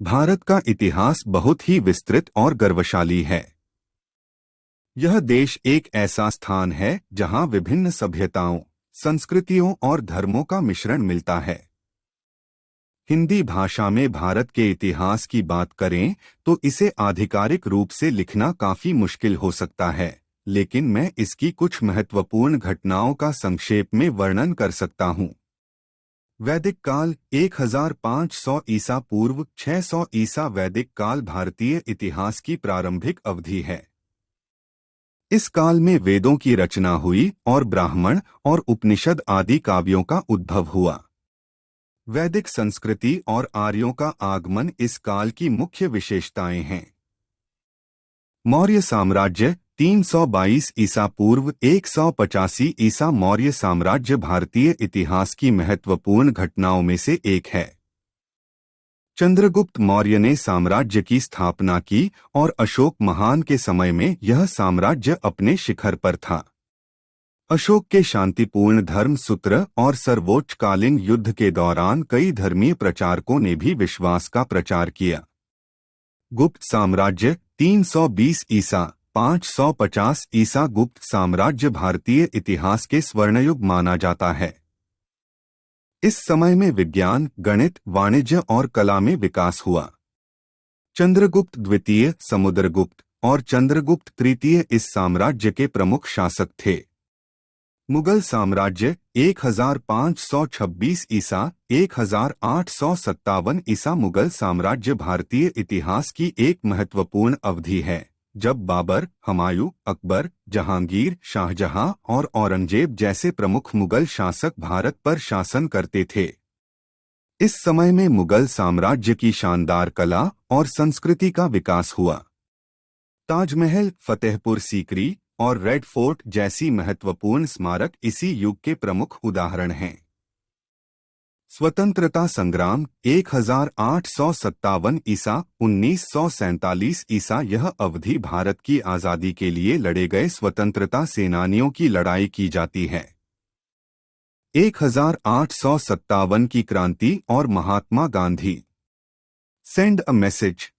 भारत का इतिहास बहुत ही विस्तृत और गौरवशाली है। यह देश एक ऐसा स्थान है जहां विभिन्न सभ्यताओं, संस्कृतियों और धर्मों का मिश्रण मिलता है। हिंदी भाषा में भारत के इतिहास की बात करें तो इसे आधिकारिक रूप से लिखना काफी मुश्किल हो सकता है, लेकिन मैं इसकी कुछ महत्वपूर्ण घटनाओं का संक्षेप में वर्णन कर सकता हूं। वैदिक काल 1500 ईसा पूर्व 600 ईसा वैदिक काल भारतीय इतिहास की प्रारंभिक अवधि है। इस काल में वेदों की रचना हुई और ब्राह्मण और उपनिषद आदि काव्यों का उद्भव हुआ। वैदिक संस्कृति और आर्यों का आगमन इस काल की मुख्य विशेषताएं हैं। मौर्य साम्राज्य 322 ईसा पूर्व 185 ईसा मौर्य साम्राज्य भारतीय इतिहास की महत्वपूर्ण घटनाओं में से एक है। चंद्रगुप्त मौर्य ने साम्राज्य की स्थापना की और अशोक महान के समय में यह साम्राज्य अपने शिखर पर था। अशोक के शांतिपूर्ण धर्म सूत्र और सर्वोच्चकालीन युद्ध के दौरान कई धर्मीय प्रचारकों ने भी विश्वास का प्रचार किया। गुप्त साम्राज्य 320 ईसा 550 ईसा गुप्त साम्राज्य भारतीय इतिहास के स्वर्णयुग माना जाता है। इस समय में विज्ञान, गणित, वाणिज्य और कला में विकास हुआ। चंद्रगुप्त द्वितीय, समुद्रगुप्त और चंद्रगुप्त तृतीय इस साम्राज्य के प्रमुख शासक थे। मुगल साम्राज्य 1526 ईसा 1857 ईसा मुगल साम्राज्य भारतीय इतिहास की एक महत्वपूर्ण अवधि है, जब बाबर, हुमायूं, अकबर, जहांगीर, शाहजहां और औरंगजेब जैसे प्रमुख मुगल शासक भारत पर शासन करते थे। इस समय में मुगल साम्राज्य की शानदार कला और संस्कृति का विकास हुआ। ताजमहल, फतेहपुर सीकरी और रेड फोर्ट जैसी महत्वपूर्ण स्मारक इसी युग के प्रमुख उदाहरण हैं। स्वतंत्रता संग्राम 1857 ईसा 1947 ईसा यह अवधि भारत की आज़ादी के लिए लड़े गए स्वतंत्रता सेनानियों की लड़ाई की जाती है। 1857 की क्रांति और Mahatma Gandhi. Send a message.